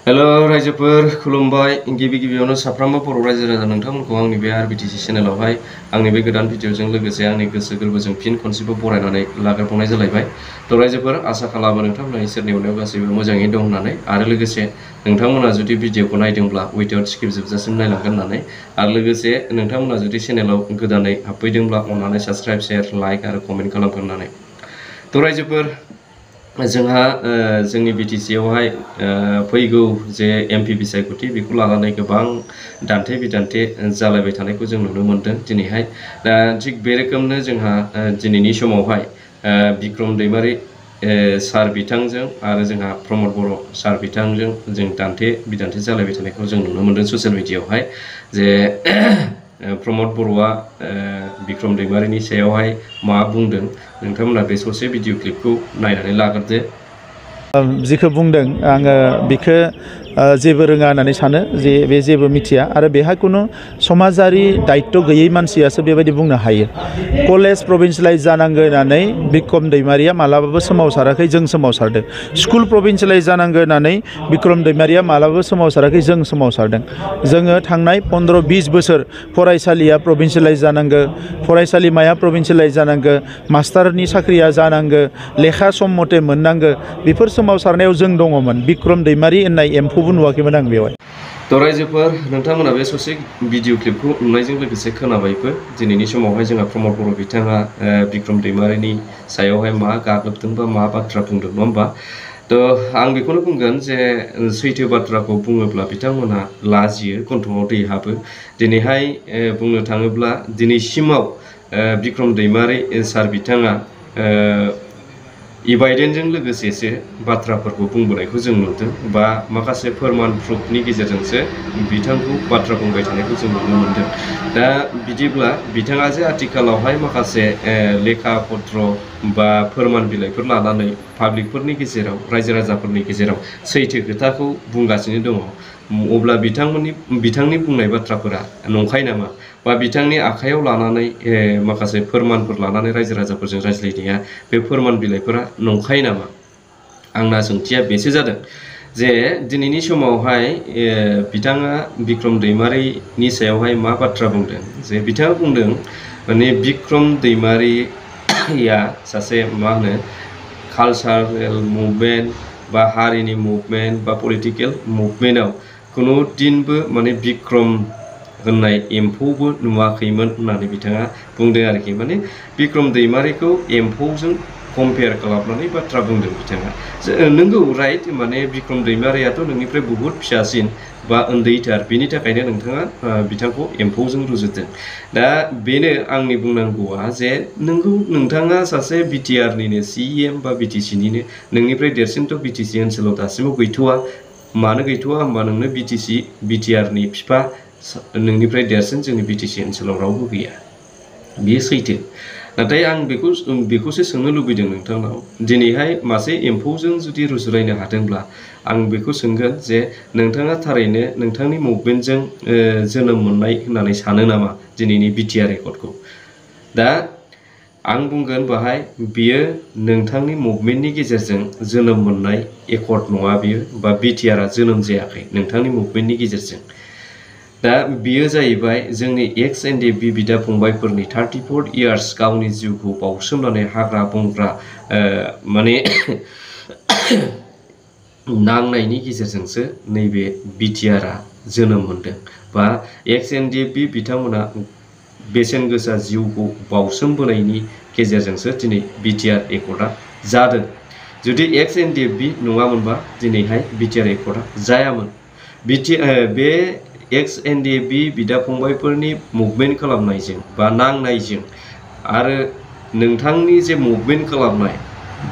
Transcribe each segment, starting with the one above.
Hello रायजोफोर खुलुमबाय गिबि गिबियावनो साफ्रोमबो बर' रायजो राजा नोंथांमोनखौ आंनि बे आरबिटिसि चेनेलावहाय आंनि बे गोदान भिडिअजों लोगोसे आंनि गोसो गोरबोजों फिन खनसेबो बरायनानै लाग्रोबावनाय जालायबाय। थ' रायजोफोर आसा खालामो नोंथांमोना इसोरनि अननायाव गासैबो मोजाङै दं होननानै आरो लोगोसे नोंथांमोना जुदि भिडिअखौ नायदोंब्ला उइदाउट स्किप जोबजासिम नायलांगोन होननानै आरो लोगोसे नोंथांमोना जुदि चेनेलाव गोदानै हाबफैदोंब्ला अननानै साबस्क्राइब शेयार लाइक आरो कमेन्ट खालामगोन होननानै। थ' रायजोफोर जोंहा जोंनि बिटिसिआवहाय फैगौ जे एमपि बिसायख'थि बेखौ लानानै गोबां दान्थे बिदान्थे जालायबाय थानायखौ जों नुनो मोनदों दिनैहाय। दा थिग बे रोखोमनो जोंहा दिनैनि समावहाय बिक्रम दैमारि सार बिथांजों आरो जोंहा प्रमद बर' सार बिथांजों जों दान्थे बिदान्थे जालायबाय थानायखौ जों नुनो मोनदों ससियेल मिडियायावहाय। जे प्रमद बर'आ बिक्रम दैमारिनि सायावहाय मा बुंदों नोंथांमोना बे ससे भिडिअ क्लिपखौ नायनानै लाग्रोदो। जिखौ बुंदों आङो बिखौ जेबो रोङा होननानै सानो जे बे जेबो मिथिया आरो बेहा खुनु समाजारि दायित्व गैयै मानसियासो बेबायदि बुंनो हायो। कलेज प्रभिन्सियेलाइज जानांगौ होननानै बिक्रम दैमारिया मालाबाबो सोमावसाराखै, जों सोमावसारदों। स्कुल प्रभिन्सियेलाइज जानांगौ होननानै बिक्रम दैमारिया मालाबाबो सोमावसाराखै, जों सोमावसारदों। जोङो थांनाय 15-20 बोसोर फरायसालिया प्रभिन्सियेलाइज जानांगौ, फरायसालिमाया प्रभिन्सियेलाइज जानांगौ, मास्टारनि साख्रिया जानांगौ, लेखा सम मथे मोननांगौ, बेफोर सोमावसारनायाव जों दङमोन। बिक्रम दैमारि होननाय एम्फौबो नुवाखैमोन आं बेवहाय। थ' रायजोफोर नोंथांमोना बे ससे भिडिअ क्लिपखौ नुनायजों लोगोसे खोनाबायबो। दिनैनि समावहाय जोंहा प्रमद बर' बिथाङा बिक्रम दैमारिनि सायावहाय मा गाग्लोबदों बा मा बाथ्रा बुंदों नङा होमबा। थ' आं बेखौनो बुंगोन जे सैथो बाथ्राखौ बुङोब्ला बिथांमोना लाजियो, गन्थङाव दै हाबो। दिनैहाय बुंनो थाङोब्ला दिनैसिमाव बिक्रम दैमारि सार बिथाङा इभाइडेन्सजों लोगोसेसो बाथ्राफोरखौ बुंबोनायखौ जों नुदों बा माखासे फोरमान प्रुफनि गेजेरजोंसो बिथांखौ बाथ्रा बुंबाय थानायखौ जों नुनो मोनदों। दा बिदिब्ला बिथाङा जे आथिखालावहाय माखासे लेखा पत्र बा फोरमान बिलाइफोर लानानै पाब्लिकफोरनि गेजेराव रायजो राजाफोरनि गेजेराव सैथो खोथाखौ बुंगासिनो दङ, अब्ला बिथांनि बुंनाय बाथ्राफोरा नंखाय नामा बा बिथांनि आखायाव लानानै माखासे फोरमानफोर लानानै रायजो राजाफोरजों रायज्लायनाया बे फोरमान बिलाइफोरा नंखाय नामा? आंना सोंथिया बेसो जादों जे दिनैनि समावहाय बिथाङा बिक्रम दैमारिनि सायावहाय मा बाथ्रा बुंदों। जे बिथाङा बुंदों माने बिक्रम दैमारिया सासे मा होनो कालचारेल मुभमेन्ट बा हारिनि मुभमेन्ट बा पलिटिकेल मुभमेन्टआव खुनु दिनबो माने बिक्रम होननाय एम्फौबो नुवाखैमोन होननानै बिथाङा बुंदों आरोखि। माने बिक्रम दैमारिखौ एम्फौजों कम्पेयार खालामनानै बाथ्रा बुंदों बिथाङा। नोंगौ राइट, माने बिक्रम दैमारियाथ' नोंनिफ्राय बहुद फिसासिन बा उन्दैथार, बेनि थाखायनो नोंथाङा बिथांखौ एम्फौजों रुजुदों। दा बेनो आंनि बुंनांगौआ जे नोंगौ नोंथाङा सासे बिटिआरनिनो CEM बा बिटिसिनिनो, नोंनिफ्राय देरसिनथ' बिटिसि ओनसोलाव दासिमाव गैथ'वा। मानो गैथ'वा होमबा नोंनो बिटिआरनि बिफा नोंनिफ्राय देरसिन जोंनि बिटिसि ओनसोलाव रावबो गैया, बेयो सैथो। नाथाय आं बेखौसो सोंनो लुबैदों नोंथांनाव, दिनैहाय मासे एम्फौजों जुदि रुजुलायनो हादोंब्ला आं बेखौ सोंगोन जे नोंथाङा थारैनो नोंथांनि मुभमेन्टजों जोनोम मोननाय होननानै सानो नामा दिनैनि बिटिआर एकर्डखौ? दा आं बुंगोन बाहाय बियो नोंथांनि मुभमेन्टनि गेजेरजों जोनोम मोननाय एकर्ड नङा बियो, बा बिटिआरआ जोनोम जायाखै नोंथांनि मुभमेन्टनि गेजेरजों। दा बियो जाहैबाय जोंनि XNDP बिदा फंबायफोरनि 34 इयार्स गावनि जिउखौ बावसोमनानै हाग्रा बंग्रा माने नांनायनि गेजेरजोंसो नैबे बिटिआरआ जोनोम मोनदों बा XNDP बिथांमोना बेसेन गोसा जिउखौ बावसोमबोनायनि गेजेरजोंसो दिनै बिटिआर एकर्डआ जादों। जुदि XNDP नङामोनबा दिनैहाय बिटिआर एकर्डआ जायामोन। बे XNDP बिदा फंबायफोरनि मुभमेन्ट खालामनायजों बा नांनायजों आरो नोंथांनि जे मुभमेन्ट खालामनाय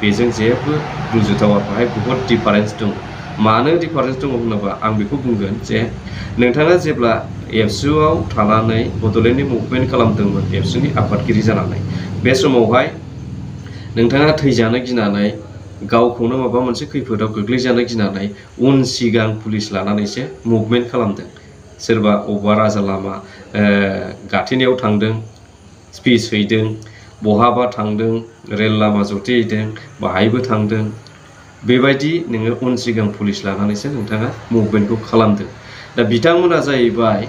बेजों जेबो रुजुथावा, बाहाय बहुद डिफारेन्स दं। मानो डिफारेन्स दङ होनोबा आं बेखौ बुंगोन जे नोंथाङा जेब्ला एबसुआव थानानै बड'लेण्डनि मुभमेन्ट खालामदोंमोन, एबसुनि आफादगिरि जानानै, बे समावहाय नोंथाङा थैजानो गिनानै गावखौनो माबा मोनसे खैफोदाव गोग्लैजानो गिनानै उन सिगां पुलिस लानानैसो मुभमेन्ट खालामदों। सोरबा अबेबा राजा लामा गाथेनायाव थांदों, स्पिच हैदों, बहाबा थांदों, रेल लामा जथेहैदों, बाहायबो थांदों, बेबायदि नोङो उन सिगां पुलिस लानानैसो नोंथाङा मुभमेन्टखौ खालामदों। दा बिथांमोना जाहैबाय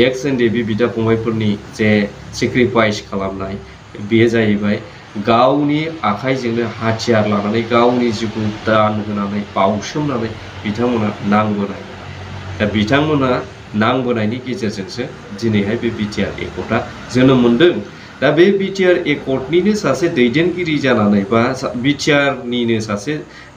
एक्स एनडिएफबि बिदा फंबायफोरनि जे सेक्रिफाइस खालामनाय बेयो जाहैबाय गावनि आखाइजोंनो हाथियार लानानै गावनि जिउखौ दान होनानै बावसोमनानै बिथांमोना नांबोनाय। दा बिथांमोना नांबोनायनि गेजेरजोंसो दिनैहाय बे बिटिआर एकर्डआ जोनोम मोन्दों। दा बे बिटिआर एकर्डनिनो सासे दैदेनगिरि जानानै बा बिटिआरनिनो सासे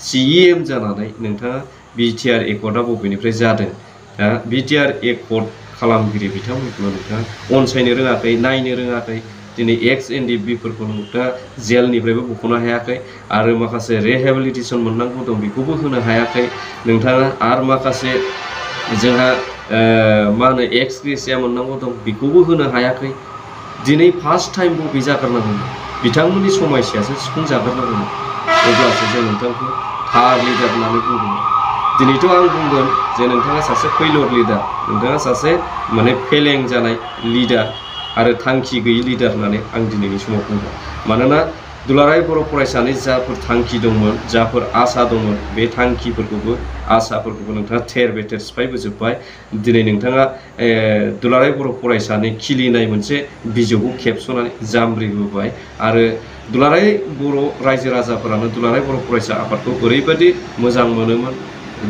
CEM जानानै नोंथाङा बिटिआर एकर्डआ बबेनिफ्राय जादों? दा बिटिआर एकर्ड खालामगिरि बिथांमोनखौ नोंथाङा अनसायनो रोङाखै, नायनो रोङाखै। दिनै एक्स एनडिएफबिफोरखौ नोंथाङा जेलनिफ्रायबो बख'नो हायाखै आरो माखासे रिहेबिलिटेसन मोननांगौ दं बेखौबो होनो हायाखै नोंथाङा, आरो माखासे जोंहा मा होनो एक्स ग्रेसिया मोननांगौ दं बेखौबो होनो हायाखै। दिनै फार्स्ट टाइम बबे जाग्रोनांगौमोन? बिथांमोननि समयसायासो सुफुंजाग्रोनांगौमोन, अब्लासो जों नोंथांखौ थार लिडार होननानै बुंगौमोन। दिनैथ' आं बुंगोन जे नोंथाङा सासे फैलर लिडार, नोंथाङा सासे माने फेलें जानाय लिडार आरो थांखि गैयै लिडार होननानै आं दिनैनि समाव बुंगोन। मानोना दुलाराय बर' फरायसानि जाफोर थांखि दंमोन, जाफोर आसा दंमोन, बे थांखिफोरखौबो आसाफोरखौबो नोंथाङा थेर बेथेर सिफायबोजोब्बाय। दिनै नोंथाङा दुलाराय बर' फरायसानि खिलिनाय मोनसे बिजौखौ खेबस'नानै जामब्रि होबाय आरो दुलाराय बर' रायजो राजाफोरानो दुलाराय बर' फरायसा आफादखौ ओरैबायदि मोजां मोनोमोन,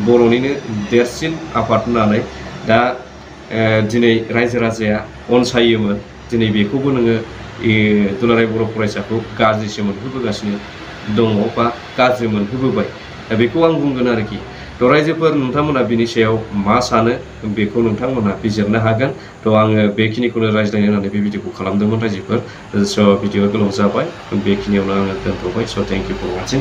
बर'निनो देरसिन आफाद होननानै। दा दिनै रायजो राजाया अनसायोमोन, दिनै बेखौबो नोङो दुलाराय बर' फरायसाखौ गाज्रिसो मोनहोबोगासिनो दङ बा गाज्रि मोनहोबोबाय। दा बेखौ आं बुंगोन आरोखि। थ' रायजोफोर नोंथांमोना बिनि सायाव मा सानो बेखौ नोंथांमोना बिजिरनो हागोन। थ' आङो बेखिनिखौनो रायज्लायनो होननानै बे भिडिअखौ खालामदोंमोन रायजोफोर। स' भिडिअआ गोलाव जाबाय, बेखिनियावनो आङो दोनथ'बाय। स' थेंक इउ फर वाचिं।